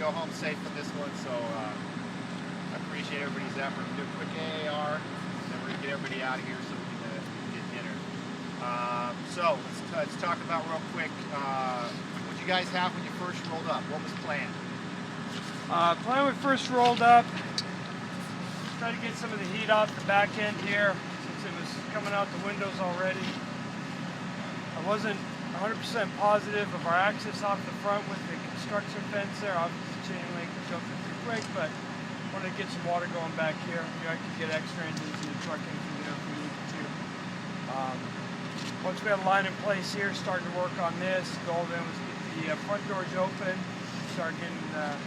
go home safe from this one, so I appreciate everybody's effort. Do a quick AAR, then we're gonna get everybody out of here so we can get dinner. So let's talk about real quick what you guys have when you first rolled up. What was planned? Plan when we first rolled up, tried to get some of the heat off the back end here since it was coming out the windows already. I wasn't 100% positive of our access off the front with the construction fence there. Obviously the chain link jumped in pretty quick, but wanted to get some water going back here. Maybe I could get extra engines in the truck in through there if we needed to. Once we had a line in place here, started to work on this. The goal then was to get the front doors open, start getting the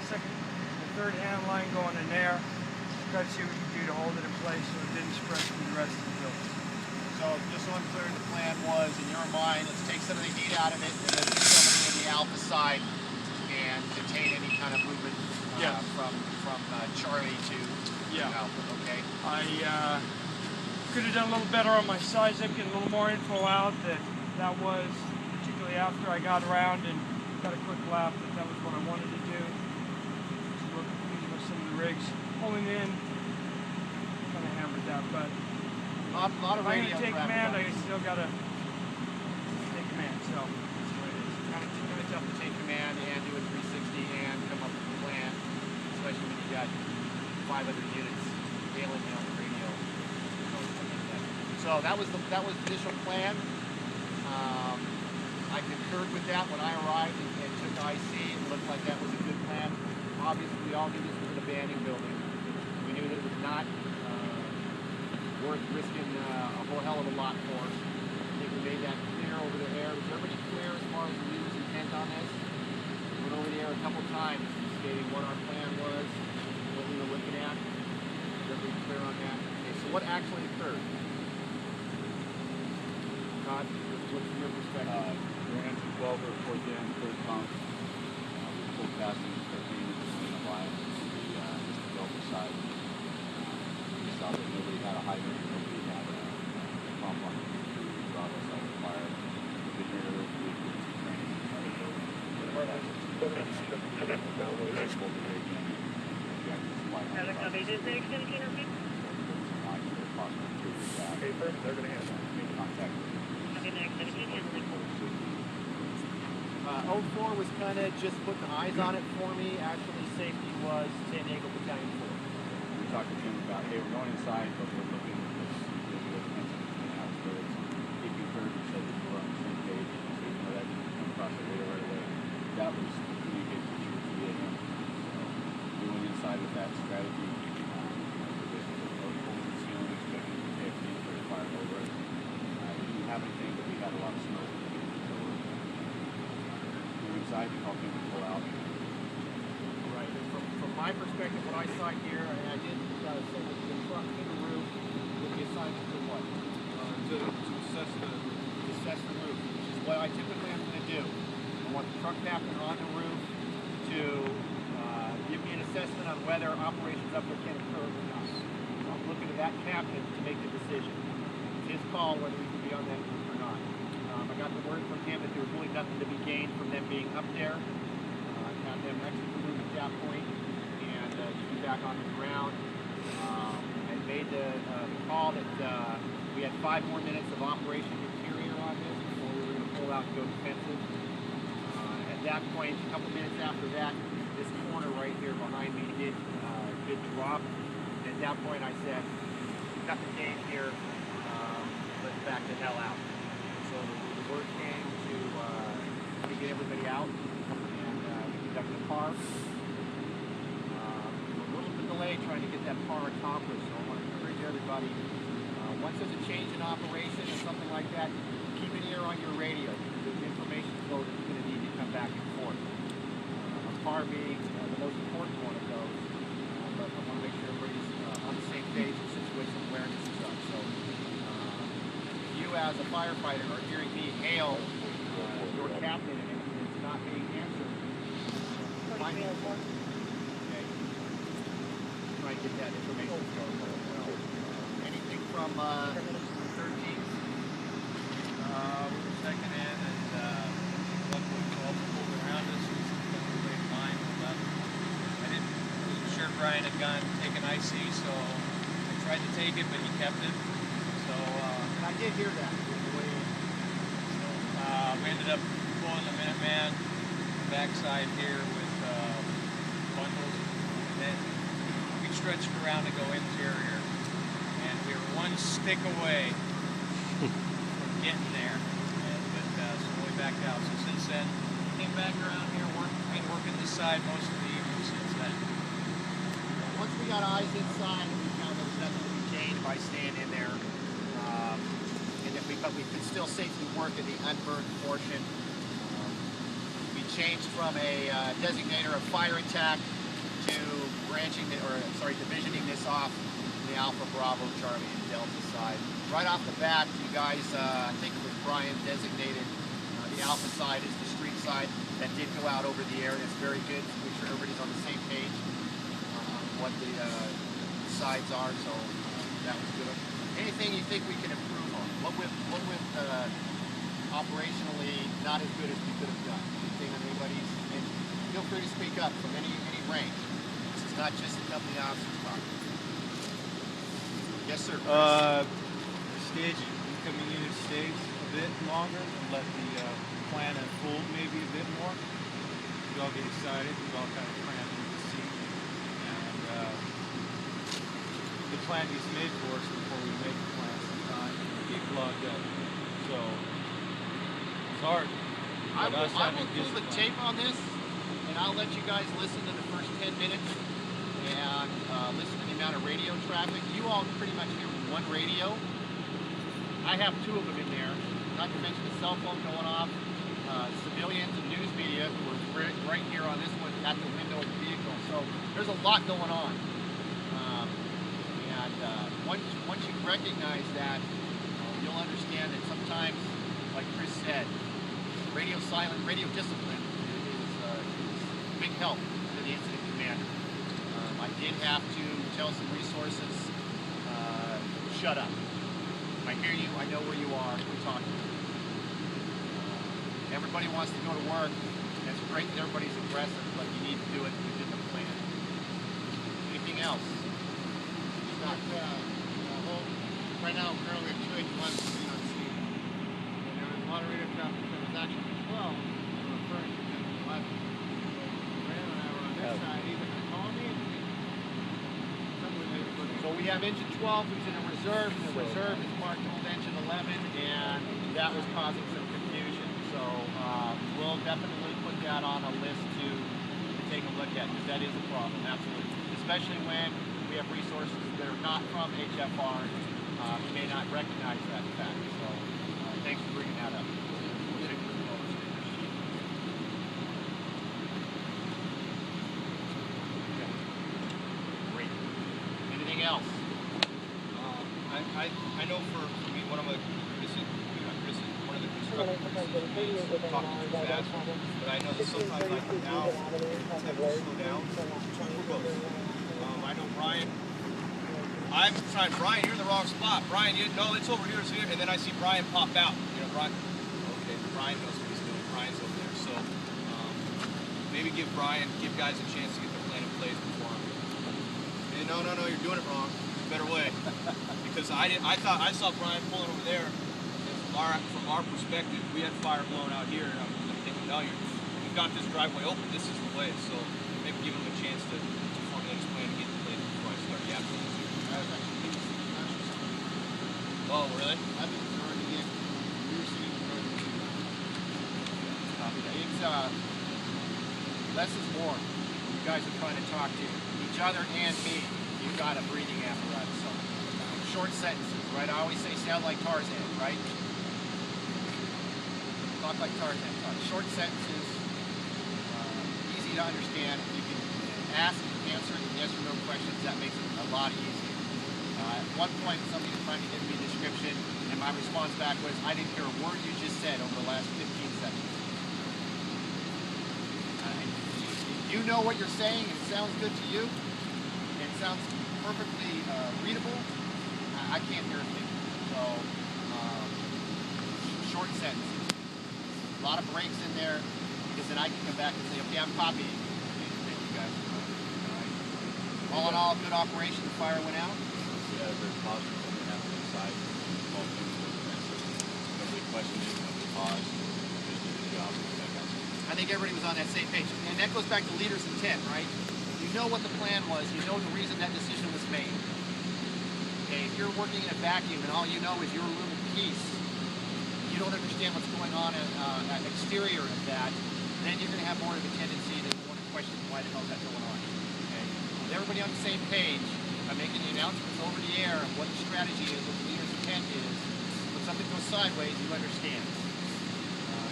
third hand line going in there. Try to see what we can do to hold it in place so it didn't spread through the rest of the building. So just so I'm clear, the plan was, in your mind, let's take some of the heat out of it and then put somebody in the alpha side and detain any kind of movement from Charlie to alpha, okay? I could have done a little better on my size up, getting a little more info out that was, particularly after I got around and got a quick lap, that was what I wanted to do. Just looking with some of the rigs pulling in, kind of hammered that, but A lot of if I'm radio going to take traffic command, on I this. still got to take command, so that's the way it is. Kind of tough to take command and do a 360 and come up with a plan, especially when you got 5 other units hailing you on the radio. So that was the initial plan. I concurred with that when I arrived and took IC. It looked like that was a good plan. Obviously, we all knew this was an abandoned building. We knew that it was not worth risking a whole hell of a lot for us. I think we made that clear over the air. Was everybody clear as far as the news intent on this? We went over the air a couple times stating what our plan was, what we were looking at. Was everybody clear on that? Okay, so what actually occurred? Todd, what's your perspective? Ran to 12 or 14 third pump. We pulled past the 13 between the line to the Delta side. We saw that nobody had a hydrant, nobody had a pump on the Bravo side of the fire. We could hear the vehicles training inside the building. They're going to handle it. Made contact with 04 was kind of just putting eyes on it for me. Actually, safety was San Diego Battalion 4. We talked to Jim about, hey, we're going inside, but we're looking at this visual fence between the outskirts. He concurred and said that we're on the same page. So, you know, that didn't come across the radar right away. That was the communication we were creating. So, we went inside with that strategy. The visual was holding the ceiling, expecting the KFC to fire over us. We didn't have anything, but we had a lot of smoke. So, we were inside, we called him to pull out. Right. And from my perspective, what I saw here, I did say that the truck to the roof would be assigned to what? To assess the roof, which is what I typically am going to do. I want the truck captain on the roof to give me an assessment on whether operations up there can occur or not. I'm looking to that captain to make the decision. It's his call whether we can be on that roof or not. I got the word from him that there was really nothing to be gained from them being up there. Have them exit the roof at that point and be back on the ground. I made the call that we had 5 more minutes of operation interior on this before we were going to pull out and go defensive. At that point, a couple minutes after that, this corner right here behind me did drop. And at that point, I said, nothing gained here. Let's back the hell out. So the word came to get everybody out, and we conducted a PAR. A little bit delayed trying to get that PAR accomplished, so I want to encourage everybody, once there's a change in operation or something like that, keep an ear on your radio. There's information flow that you're going to need to come back and forth. A PAR being the most important one of those, but I want to make sure everybody's on the same page and situation awareness is up. So you as a firefighter are hearing me hail your captain and it's not being answered. Okay. Try and get that information flow as well. Anything from 13? We were second in, and luckily 12 pulled around us. We went line left. Brian had taken icy, so I tried to take it, but he kept it. So And I did hear that. we ended up pulling the Minuteman backside here with bundles, and then we stretched around to go interior, and we were one stick away from getting there. So we backed out. So since then, came back around here, been working this side most of the evening since then. Once we got eyes inside, we found there was nothing to be gained by staying in there. But we could still safely work in the unburned portion. We changed from a designator of fire attack to divisioning this off in the Alpha, Bravo, Charlie, and Delta side. Right off the bat, you guys, I think it was Brian designated the Alpha side as the street side. That did go out over the air, and it's very good to make sure everybody's on the same page on what the sides are, so that was good. Anything you think we can improve on? What with operationally not as good as we could have done? Anything on anybody's? And feel free to speak up from any range. This is not just the company officer's talking. Yes, sir. Staging. Coming in stage a bit longer and let the plan unfold maybe a bit more. We all get excited. We all kind of cram into the seat. And the plan gets made for us before we make the plan sometimes. We get clogged up. So it's hard. I will pull the tape on this, and I'll let you guys listen to the first 10 minutes and listen to the amount of radio traffic. You all pretty much hear one radio. I have two of them in there, not to mention the cell phone going off, civilians and news media who are right here on this one at the window of the vehicle. So there's a lot going on. Once you recognize that, you'll understand that sometimes, like Chris said, radio discipline is a big help to the incident commander. I did have to tell some resources, shut up. I hear you, I know where you are, we're talking. Everybody wants to go to work. That's great that everybody's aggressive, but you need to do it within the plan. Anything else? Right now, currently at 281 sitting on scene. And there was a lot of radio traffic that was actually 12, referring to 11. Brandon and I were on this side, either going to call me, So we have engine 12 who's in a reserve, and the reserve is marked as engine 11, and that was causing some confusion. So we'll definitely put that on a list to take a look at, because that is a problem, absolutely. Especially when we have resources that are not from HFR, we may not recognize that fact. So thanks for bringing that up. Great. Anything else? I know for me, one of the one of the constructive criticisms is talking too fast, but I know that sometimes like now, I have to slow down. I know Brian. I'm trying, Brian, you're in the wrong spot. Brian, no, it's over here, it's here. And then I see Brian pop out. You know, Brian, okay, Brian knows what he's doing. Brian's over there. So maybe give guys a chance to get their plan in place before him. And no, you're doing it wrong. There's a better way. Because I saw Brian pulling over there. And from our perspective, we had fire blowing out here. And I'm thinking, no, you've got this driveway open. This is the way. So maybe give him a chance to formulate his plan and get in place before I start yapping. Oh, really? I've been trying to get new scenes It's less is more. You guys are trying to talk to each other and me. You've got a breathing apparatus. So short sentences, right? I always say sound like Tarzan, right? Talk like Tarzan. Short sentences, easy to understand. You can ask and answer yes or no questions. That makes it a lot easier. At one point, somebody was trying to give me a description, and my response back was, I didn't hear a word you just said over the last 15 seconds. You know what you're saying, it sounds good to you, it sounds perfectly readable, I can't hear a thing. So, short sentences. A lot of breaks in there, because then I can come back and say, okay, I'm copying. Okay, thank you guys. All right. All in all, good operation. The fire went out. We had a very positive thing that happened inside. All things were defensive. Nobody questioned it. Nobody paused. Just did the job. That kind of stuff. I think everybody was on that same page. And that goes back to leader's intent, right? You know what the plan was. You know the reason that decision was made. Okay, if you're working in a vacuum and all you know is your little piece, you don't understand what's going on at exterior of that, then you're going to have more of a tendency to want to question why the hell is that going on. Okay, with everybody on the same page, by making the announcements over the air of what the strategy is, what the leader's intent is, when something goes sideways, you understand.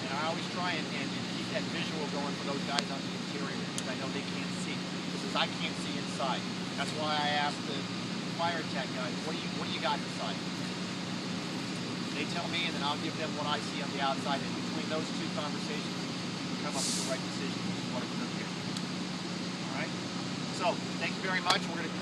And I always try and keep that visual going for those guys on the interior, because I know they can't see. Because I can't see inside. That's why I asked the fire tech guys, what do you got inside? They tell me, and then I'll give them what I see on the outside. And between those two conversations, we come up with the right decision, which is what occurred here. All right? So, thank you very much. We're going to